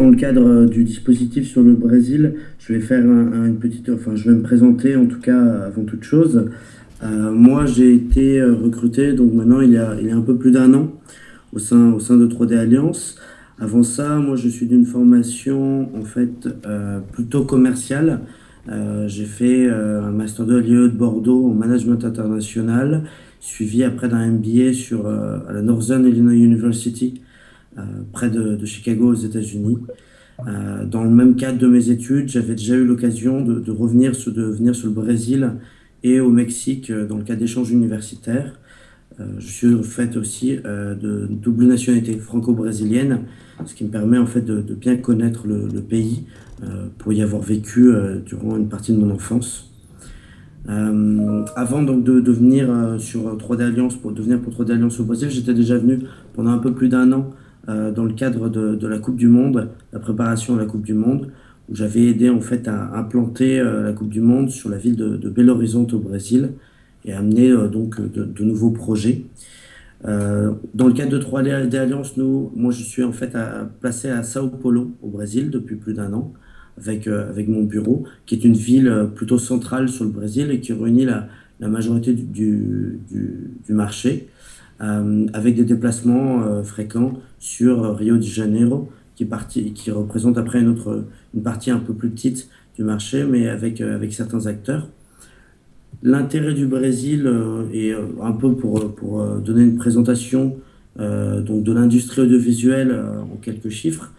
dans le cadre du dispositif sur le Brésil, je vais faire une petite, enfin, je vais me présenter en tout cas avant toute chose. Moi, j'ai été recruté, donc maintenant il y a un peu plus d'un an au sein de 3D Alliance. Avant ça, moi, je suis d'une formation en fait plutôt commerciale. J'ai fait un Master 2 à l'IE de Bordeaux en management international, suivi après d'un MBA à la Northern Illinois University, euh, près de Chicago aux États-Unis. Dans le même cadre de mes études, j'avais déjà eu l'occasion de venir sur le Brésil et au Mexique dans le cadre d'échanges universitaires. Je suis au fait aussi de double nationalité franco-brésilienne, ce qui me permet en fait de bien connaître le pays pour y avoir vécu durant une partie de mon enfance. Avant donc de venir sur 3D Alliance pour devenir pour 3D Alliance au Brésil, j'étais déjà venu pendant un peu plus d'un an dans le cadre de la Coupe du Monde, la préparation à la Coupe du Monde, où j'avais aidé en fait à implanter la Coupe du Monde sur la ville de Belo Horizonte au Brésil et à amener donc de nouveaux projets. Dans le cadre de 3D Alliance, moi je suis en fait placé à Sao Paulo au Brésil depuis plus d'un an avec mon bureau, qui est une ville plutôt centrale sur le Brésil et qui réunit la majorité du marché, avec des déplacements fréquents sur Rio de Janeiro, qui représente après une partie un peu plus petite du marché, mais avec certains acteurs. L'intérêt du Brésil, et un peu pour donner une présentation donc de l'industrie audiovisuelle en quelques chiffres,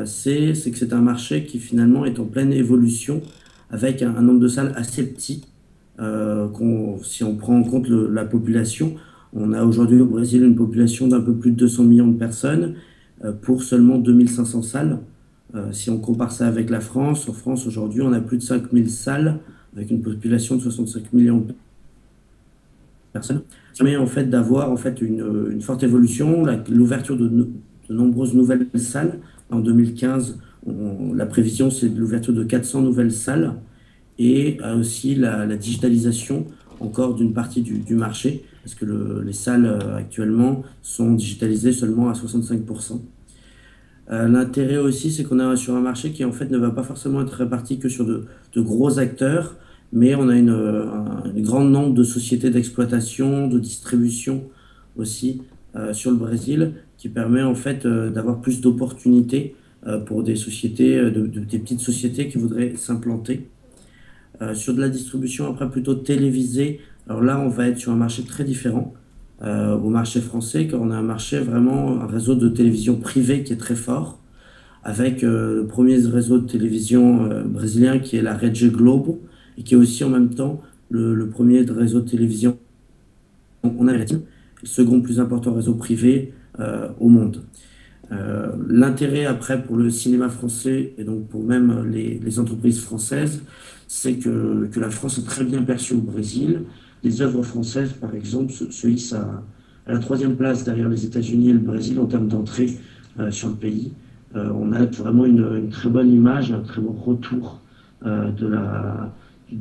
c'est que c'est un marché qui finalement est en pleine évolution avec un nombre de salles assez petit. Si on prend en compte la population, on a aujourd'hui au Brésil une population d'un peu plus de 200 millions de personnes pour seulement 2500 salles. Si on compare ça avec la France, en France aujourd'hui on a plus de 5000 salles avec une population de 65 millions de personnes. Ça permet en fait d'avoir en fait une forte évolution, l'ouverture de nombreuses nouvelles salles. En 2015, la prévision c'est de l'ouverture de 400 nouvelles salles et aussi la digitalisation encore d'une partie du marché, parce que les salles actuellement sont digitalisées seulement à 65%. L'intérêt aussi, c'est qu'on est sur un marché qui en fait ne va pas forcément être réparti que sur de gros acteurs, mais on a un grand nombre de sociétés d'exploitation, de distribution aussi sur le Brésil, qui permet en fait d'avoir plus d'opportunités pour des sociétés, des petites sociétés qui voudraient s'implanter. Sur de la distribution après plutôt télévisée, alors là on va être sur un marché très différent au marché français, car on a un marché vraiment, un réseau de télévision privé qui est très fort, avec le premier réseau de télévision brésilien qui est la Rede Globo, et qui est aussi en même temps le premier réseau de télévision en Amérique latine, le second plus important réseau privé au monde. L'intérêt après pour le cinéma français et donc pour même les entreprises françaises, c'est que la France est très bien perçue au Brésil. Les œuvres françaises, par exemple, se hissent à la troisième place derrière les États-Unis et le Brésil en termes d'entrée sur le pays. On a vraiment une très bonne image, un très bon retour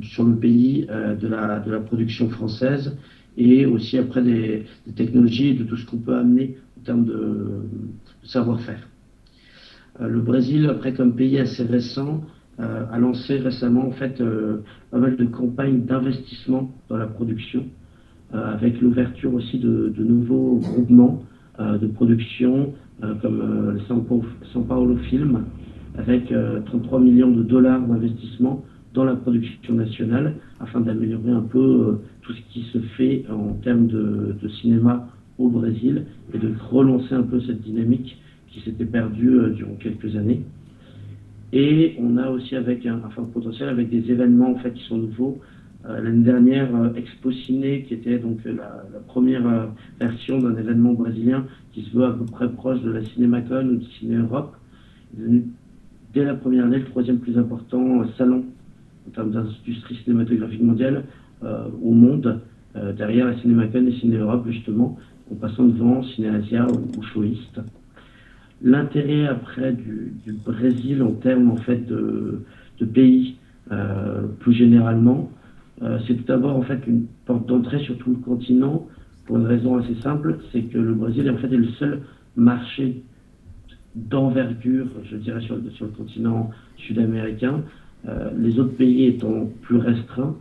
sur le pays de la production française et aussi après des technologies et de tout ce qu'on peut amener en termes de savoir-faire. Le Brésil, après comme pays assez récent, a lancé récemment en fait pas mal de campagnes d'investissement dans la production, avec l'ouverture aussi de nouveaux groupements de production comme le São Paulo Film, avec 33 millions de dollars d'investissement dans la production nationale afin d'améliorer un peu tout ce qui se fait en termes de cinéma au Brésil et de relancer un peu cette dynamique qui s'était perdue durant quelques années. Et on a aussi avec un fort potentiel avec des événements en fait qui sont nouveaux. L'année dernière, Expo Ciné, qui était donc la première version d'un événement brésilien qui se veut à peu près proche de la Cinémacon ou de Ciné Europe, est devenu dès la première année le troisième plus important salon en termes d'industrie cinématographique mondiale au monde, derrière la Cinémacon et Ciné Europe justement, en passant devant Ciné Asia ou Showiste. L'intérêt après du Brésil en termes en fait de pays plus généralement, c'est tout d'abord en fait une porte d'entrée sur tout le continent pour une raison assez simple, c'est que le Brésil en fait est le seul marché d'envergure, je dirais, sur le continent sud-américain, les autres pays étant plus restreints,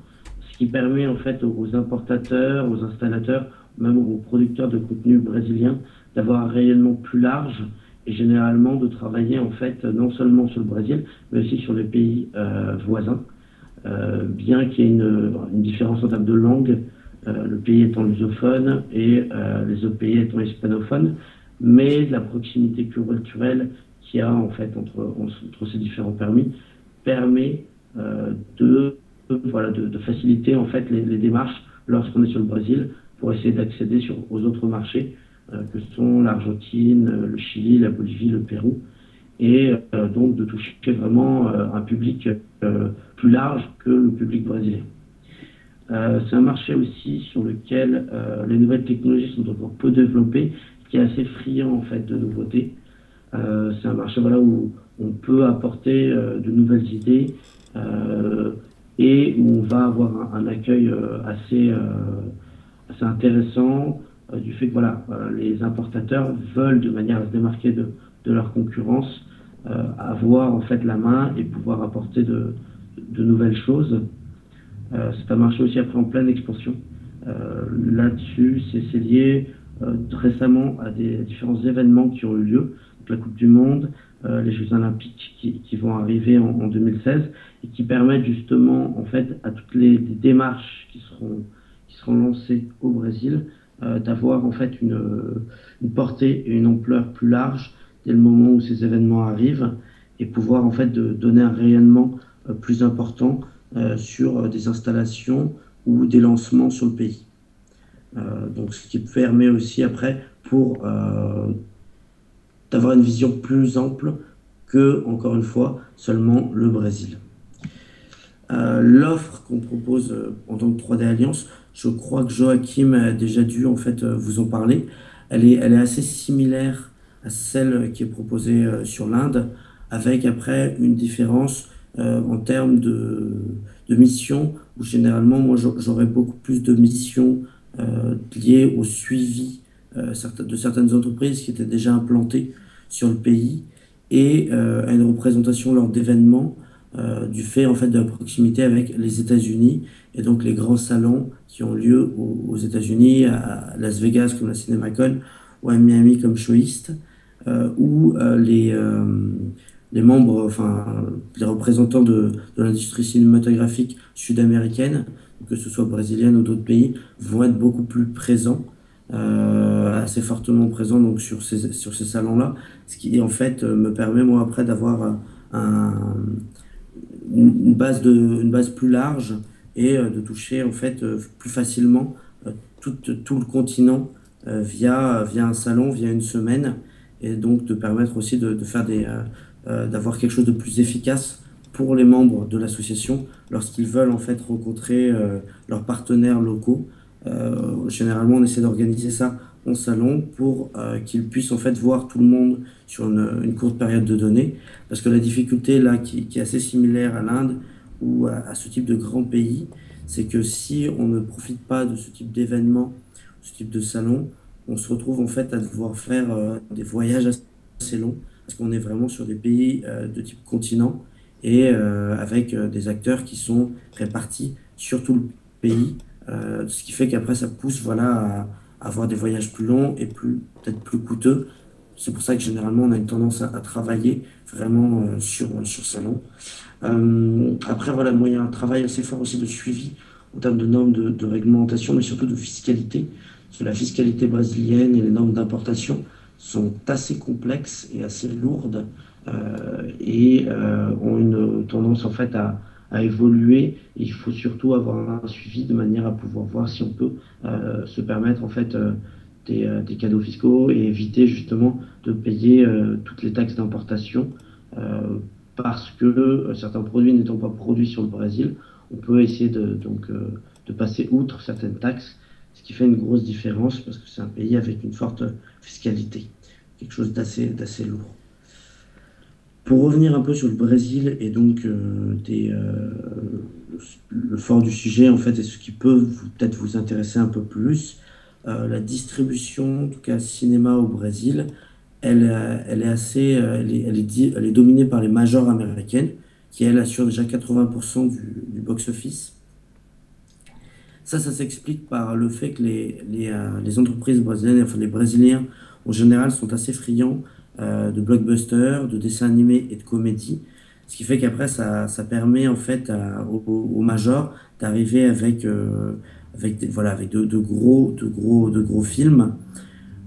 ce qui permet en fait aux importateurs, aux installateurs, même aux producteurs de contenu brésiliens, d'avoir un rayonnement plus large et généralement de travailler en fait non seulement sur le Brésil, mais aussi sur les pays voisins. Bien qu'il y ait une différence en termes de langue, le pays étant lusophone et les autres pays étant hispanophones, mais la proximité culturelle qu'il y a en fait entre ces différents permis permet de, voilà, de faciliter en fait les démarches lorsqu'on est sur le Brésil pour essayer d'accéder aux autres marchés que sont l'Argentine, le Chili, la Bolivie, le Pérou, et donc de toucher vraiment un public plus large que le public brésilien. C'est un marché aussi sur lequel les nouvelles technologies sont encore peu développées, qui est assez friand en fait de nouveautés. C'est un marché voilà, où on peut apporter de nouvelles idées et où on va avoir un accueil assez intéressant du fait que voilà, les importateurs veulent de manière à se démarquer de leur concurrence avoir en fait la main et pouvoir apporter de nouvelles choses. C'est un marché aussi après en pleine expansion. Là-dessus, c'est lié récemment à des différents événements qui ont eu lieu, donc la Coupe du Monde, les Jeux Olympiques qui vont arriver en 2016 et qui permettent justement en fait à toutes les démarches qui seront lancées au Brésil d'avoir en fait une portée et une ampleur plus large dès le moment où ces événements arrivent et pouvoir en fait donner un rayonnement plus important sur des installations ou des lancements sur le pays. Donc, ce qui permet aussi après pour d'avoir une vision plus ample que, encore une fois, seulement le Brésil. L'offre qu'on propose en tant que 3D Alliance, je crois que Joachim a déjà dû en fait vous en parler. Elle est assez similaire à celle qui est proposée sur l'Inde, avec après une différence en termes de missions, où généralement moi j'aurais beaucoup plus de missions liées au suivi de certaines entreprises qui étaient déjà implantées sur le pays et à une représentation lors d'événements du fait en fait de la proximité avec les États-Unis et donc les grands salons qui ont lieu aux États-Unis, à Las Vegas comme la CinemaCon ou à Miami comme Showist, où les membres, enfin les représentants de l'industrie cinématographique sud-américaine, que ce soit brésilienne ou d'autres pays, vont être beaucoup plus présents, assez fortement présents donc sur ces salons-là, ce qui en fait me permet moi après d'avoir un, une base plus large et de toucher en fait plus facilement tout le continent via un salon, via une semaine, et donc de permettre aussi de faire d'avoir quelque chose de plus efficace pour les membres de l'association lorsqu'ils veulent en fait rencontrer leurs partenaires locaux. Généralement, on essaie d'organiser ça en salon pour qu'ils puissent en fait voir tout le monde sur une courte période de données. Parce que la difficulté là, qui est assez similaire à l'Inde ou à ce type de grand pays, c'est que si on ne profite pas de ce type d'événement, ce type de salon, on se retrouve en fait à devoir faire des voyages assez longs, parce qu'on est vraiment sur des pays de type continent et avec des acteurs qui sont répartis sur tout le pays, ce qui fait qu'après ça pousse voilà, à avoir des voyages plus longs et peut-être plus coûteux. C'est pour ça que généralement on a une tendance à travailler vraiment sur salon. Après voilà, moi il y a un travail assez fort aussi de suivi en termes de normes de réglementation, mais surtout de fiscalité. Parce que la fiscalité brésilienne et les normes d'importation sont assez complexes et assez lourdes et ont une tendance en fait à évoluer. Et il faut surtout avoir un suivi de manière à pouvoir voir si on peut se permettre en fait des cadeaux fiscaux et éviter justement de payer toutes les taxes d'importation parce que certains produits n'étant pas produits sur le Brésil, on peut essayer de passer outre certaines taxes, ce qui fait une grosse différence parce que c'est un pays avec une forte fiscalité, quelque chose d'assez lourd. Pour revenir un peu sur le Brésil et donc le fort du sujet en fait et ce qui peut peut-être vous intéresser un peu plus, la distribution, en tout cas cinéma au Brésil, elle est assez, elle est dominée par les majors américaines, qui elles assurent déjà 80% du box-office. Ça s'explique par le fait que les entreprises brésiliennes, enfin les Brésiliens en général, sont assez friands de blockbusters, de dessins animés et de comédies. Ce qui fait qu'après, ça permet en fait aux majors d'arriver voilà, avec de gros films.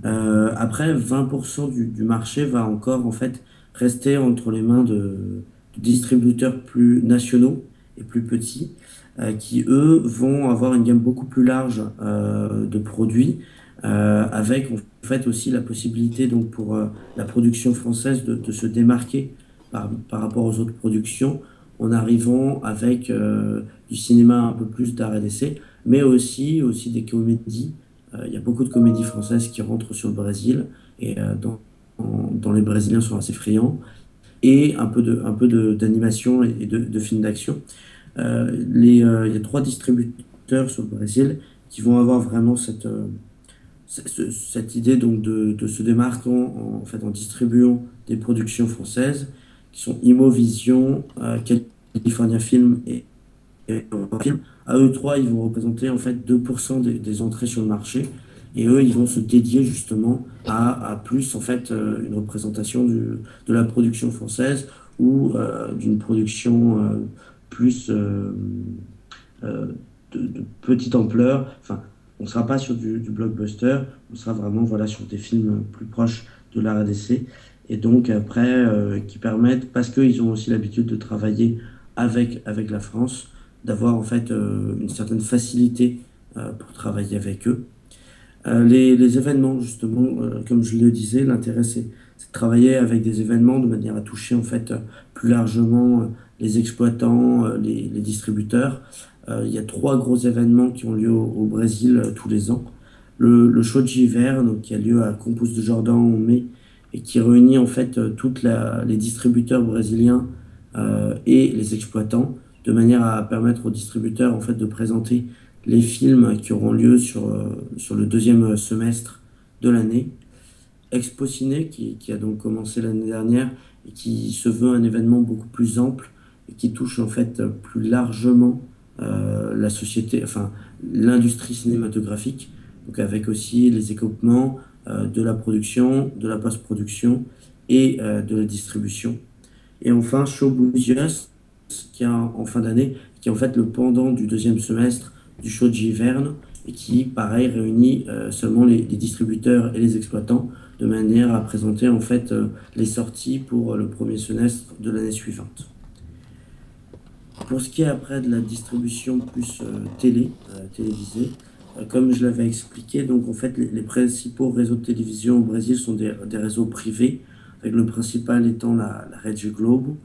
Après, 20% du marché va encore en fait rester entre les mains de distributeurs plus nationaux et plus petits, qui eux vont avoir une gamme beaucoup plus large de produits, avec en fait aussi la possibilité donc pour la production française de se démarquer par rapport aux autres productions en arrivant avec du cinéma un peu plus d'art et d'essai, mais aussi des comédies. Il y a beaucoup de comédies françaises qui rentrent sur le Brésil et dont les Brésiliens sont assez friands, et d'animation et de films d'action. Il y a trois distributeurs sur le Brésil qui vont avoir vraiment cette idée donc de se démarquer en fait, en distribuant des productions françaises qui sont Imovision, California Film et Film. À eux trois, ils vont représenter en fait 2% des entrées sur le marché. Et eux, ils vont se dédier justement à plus en fait une représentation de la production française ou d'une production plus euh, de petite ampleur. Enfin, on ne sera pas sur du blockbuster, on sera vraiment voilà, sur des films plus proches de la RDC. Et donc après, qui permettent, parce qu'ils ont aussi l'habitude de travailler avec la France, d'avoir en fait une certaine facilité pour travailler avec eux. Les événements, justement, comme je le disais, l'intérêt c'est de travailler avec des événements de manière à toucher en fait plus largement les exploitants, les distributeurs. Il y a trois gros événements qui ont lieu au Brésil tous les ans. Le show de Giver, donc, qui a lieu à Campos de Jordão en mai et qui réunit en fait les distributeurs brésiliens et les exploitants de manière à permettre aux distributeurs en fait de présenter les films qui auront lieu sur le deuxième semestre de l'année. Expo Ciné, qui a donc commencé l'année dernière et qui se veut un événement beaucoup plus ample et qui touche en fait plus largement la société, enfin l'industrie cinématographique, donc avec aussi les équipements de la production, de la post-production et de la distribution. Et enfin, Showbusiness, qui est en fin d'année, qui est en fait le pendant du deuxième semestre du show de Giverne, et qui, pareil, réunit seulement les distributeurs et les exploitants, de manière à présenter en fait les sorties pour le premier semestre de l'année suivante. Pour ce qui est après de la distribution plus télévisée, comme je l'avais expliqué, donc en fait les principaux réseaux de télévision au Brésil sont des réseaux privés, avec le principal étant la Rede Globo.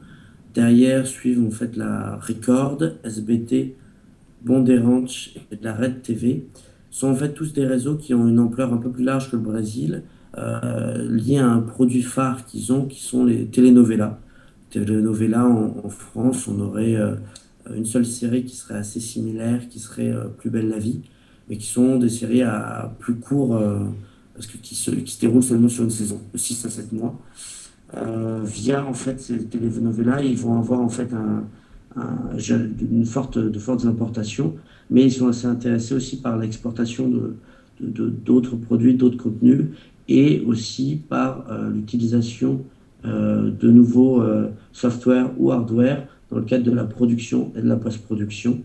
Derrière suivent en fait la Record, SBT, Bandeirantes et la Red TV. Ce sont en fait tous des réseaux qui ont une ampleur un peu plus large que le Brésil, liés à un produit phare qu'ils ont, qui sont les telenovelas. Telenovelas en France, on aurait une seule série qui serait assez similaire, qui serait Plus belle la vie, mais qui sont des séries à plus court, parce que qui se déroulent seulement sur une saison, de 6 à 7 mois. Via en fait ces telenovelas, ils vont avoir en fait de fortes importations, mais ils sont assez intéressés aussi par l'exportation d'autres produits, d'autres contenus, et aussi par l'utilisation de nouveaux software ou hardware dans le cadre de la production et de la post-production.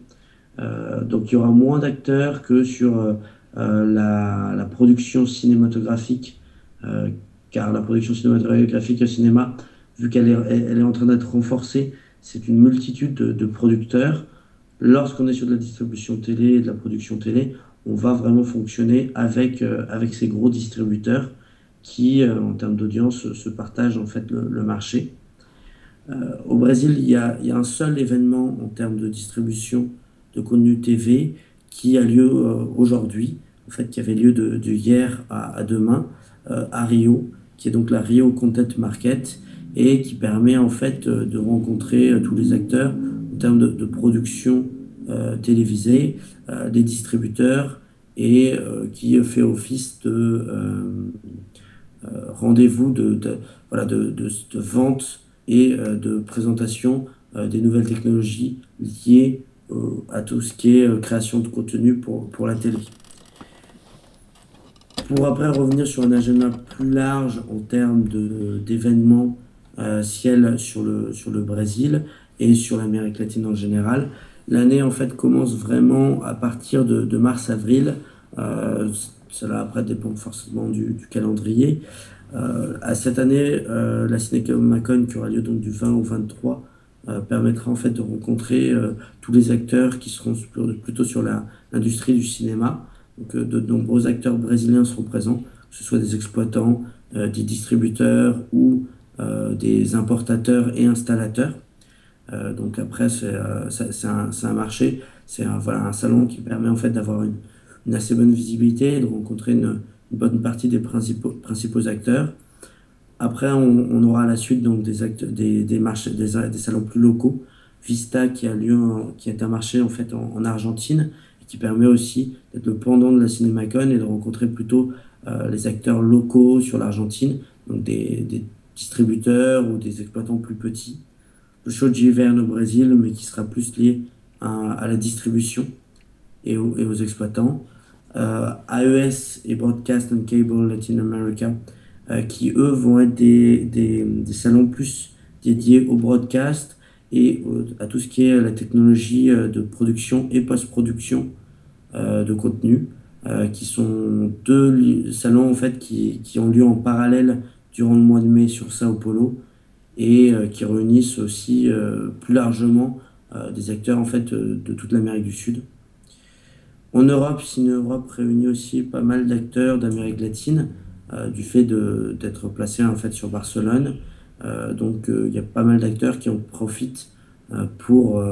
Donc il y aura moins d'acteurs que sur la production cinématographique, car la production cinématographique au cinéma, vu elle est en train d'être renforcée, c'est une multitude de producteurs. Lorsqu'on est sur de la distribution télé et de la production télé, on va vraiment fonctionner avec ces gros distributeurs qui, en termes d'audience, se partagent en fait le marché. Au Brésil, il y a un seul événement en termes de distribution de contenu TV qui a lieu aujourd'hui, en fait, qui avait lieu de hier à demain, à Rio, qui est donc la Rio Content Market, et qui permet en fait de rencontrer tous les acteurs en termes de production télévisée, des distributeurs, et qui fait office rendez-vous voilà, de vente et de présentation des nouvelles technologies liées à tout ce qui est création de contenu pour la télé. Pour après revenir sur un agenda plus large en termes d'événements ciel sur le Brésil et sur l'Amérique latine en général, l'année en fait commence vraiment à partir de mars-avril. Euh, Cela après dépend forcément du calendrier. À cette année, la CinemaCon qui aura lieu donc du 20 au 23 permettra en fait de rencontrer tous les acteurs qui seront plutôt sur l'industrie du cinéma. Donc, de nombreux acteurs brésiliens seront présents, que ce soit des exploitants, des distributeurs ou des importateurs et installateurs. Donc après, c'est un marché, voilà, un salon qui permet en fait d'avoir une assez bonne visibilité et de rencontrer une bonne partie des principaux acteurs. Après, on aura à la suite donc des marchés, des salons plus locaux. Vista qui est un marché en fait en Argentine et qui permet aussi d'être le pendant de la Cinémacon et de rencontrer plutôt les acteurs locaux sur l'Argentine, donc des distributeurs ou des exploitants plus petits. Le show de Giverne au Brésil, mais qui sera plus lié à la distribution et aux exploitants. AES et Broadcast and Cable Latin America, qui eux vont être des salons plus dédiés au broadcast et à tout ce qui est la technologie de production et post-production de contenu, qui sont salons en fait qui ont lieu en parallèle durant le mois de mai sur Sao Paulo et qui réunissent aussi plus largement des acteurs en fait de toute l'Amérique du Sud. En Europe, Cine Europe réunit aussi pas mal d'acteurs d'Amérique latine, du fait d'être placé en fait sur Barcelone. Il y a pas mal d'acteurs qui en profitent pour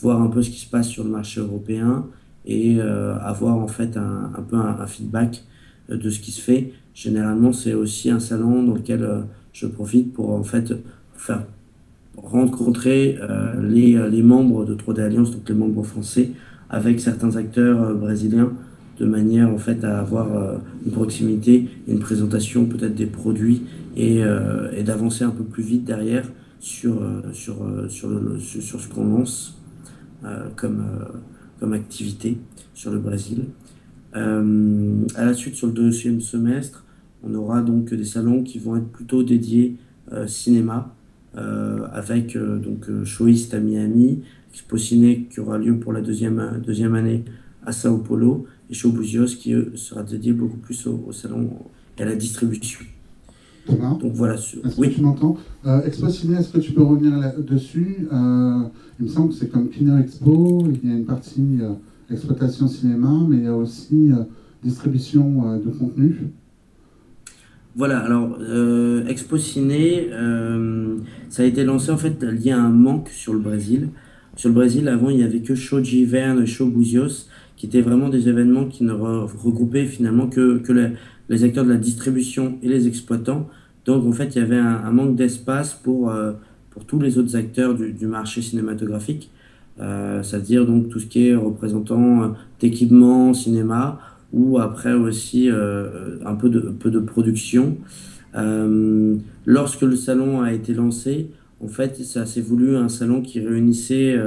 voir un peu ce qui se passe sur le marché européen et avoir en fait un peu un feedback de ce qui se fait. Généralement, c'est aussi un salon dans lequel je profite pour en fait faire rencontrer les membres de 3D Alliance, donc les membres français, avec certains acteurs brésiliens, de manière en fait à avoir une proximité, une présentation peut-être des produits et d'avancer un peu plus vite derrière sur ce qu'on lance comme activité sur le Brésil. À la suite, sur le deuxième semestre, on aura donc des salons qui vont être plutôt dédiés cinéma, avec Showist à Miami, Expo Ciné qui aura lieu pour la deuxième année à Sao Paulo, et Showbuzios qui sera dédié beaucoup plus au salon et à la distribution. Thomas, Donc voilà. est-ce que Oui. tu m'entends? Expo Ciné, est-ce que tu peux revenir dessus? Il me semble que c'est comme Kino Expo, il y a une partie exploitation cinéma, mais il y a aussi distribution de contenu. Voilà, alors Expo Ciné, ça a été lancé en fait lié à un manque sur le Brésil. Sur le Brésil, avant, il n'y avait que Show Giverne et Show Buzios, qui étaient vraiment des événements qui ne regroupaient finalement que les acteurs de la distribution et les exploitants. Donc en fait, il y avait un manque d'espace pour tous les autres acteurs du marché cinématographique, c'est-à-dire donc tout ce qui est représentant d'équipement, cinéma, ou après aussi peu de production. Lorsque le salon a été lancé, en fait, ça s'est voulu un salon qui réunissait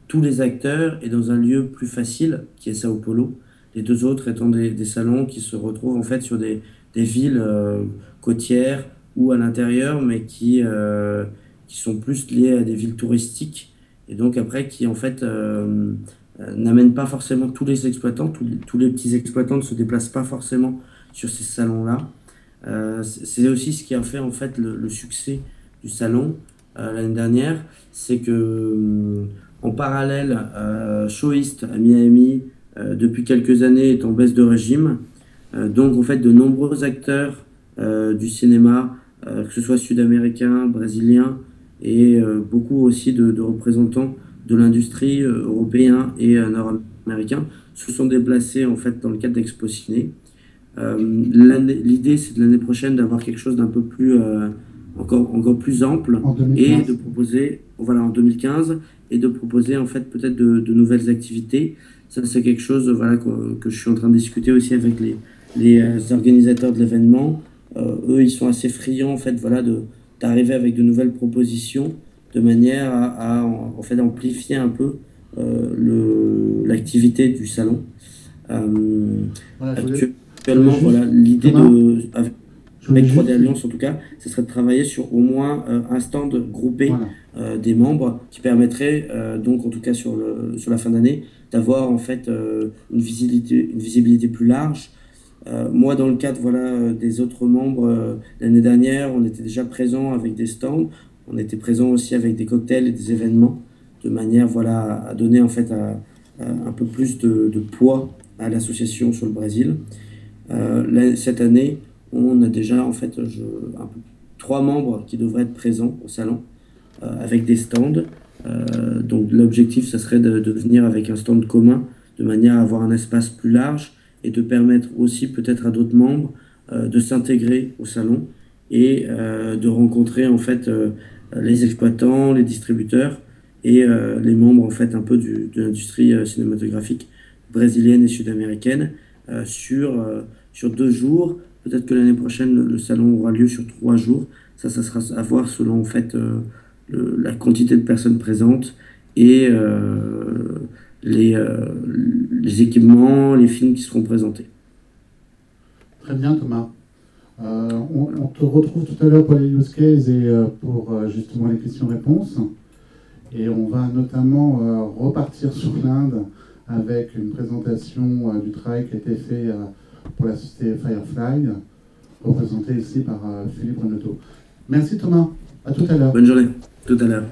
tous les acteurs et dans un lieu plus facile, qui est Sao Paulo. Les deux autres étant des salons qui se retrouvent en fait sur des villes côtières ou à l'intérieur, mais qui sont plus liées à des villes touristiques et donc après qui en fait n'amènent pas forcément tous les exploitants, tous les petits exploitants ne se déplacent pas forcément sur ces salons-là. C'est aussi ce qui a fait en fait le succès du salon l'année dernière, c'est que en parallèle, Showist à Miami, depuis quelques années, est en baisse de régime. Donc en fait, de nombreux acteurs du cinéma, que ce soit sud-américains, brésiliens, et beaucoup aussi de représentants de l'industrie européen et nord-américain se sont déplacés en fait dans le cadre d'Expo Ciné. L'idée, c'est de l'année prochaine d'avoir quelque chose d'un peu plus, encore plus ample En et 2015. de proposer, voilà, en 2015, et de proposer en fait peut-être de nouvelles activités. Ça, c'est quelque chose voilà, que je suis en train de discuter aussi avec les organisateurs de l'événement eux, ils sont assez friands en fait, voilà, d'arriver avec de nouvelles propositions de manière en fait, amplifier un peu l'activité du salon. Euh, Voilà, je voulais Actuellement, juste, voilà, l'idée Thomas, je voulais avec juste, 3D Alliance en tout cas, ce serait de travailler sur au moins un stand groupé voilà. des membres qui permettrait donc en tout cas sur la fin d'année d'avoir en fait une visibilité plus large. Moi dans le cadre voilà, des autres membres l'année dernière, on était déjà présent avec des stands, on était présent aussi avec des cocktails et des événements de manière voilà, à donner en fait un peu plus de poids à l'association sur le Brésil. Cette année, on a déjà en fait un peu, 3 membres qui devraient être présents au salon avec des stands. Donc l'objectif, ça serait de venir avec un stand commun de manière à avoir un espace plus large et de permettre aussi peut-être à d'autres membres de s'intégrer au salon et de rencontrer en fait les exploitants, les distributeurs et les membres en fait un peu de l'industrie cinématographique brésilienne et sud-américaine sur 2 jours. Peut-être que l'année prochaine, le salon aura lieu sur 3 jours. Ça sera à voir selon en fait la quantité de personnes présentes et les, euh, les équipements, les films qui seront présentés. Très bien, Thomas. On te retrouve tout à l'heure pour les use cases et pour justement les questions-réponses. Et on va notamment repartir sur l'Inde avec une présentation du travail qui a été fait pour la société Firefly, représentée ici par Philippe Renaudot. Merci Thomas, à tout à l'heure. Bonne journée, tout à l'heure.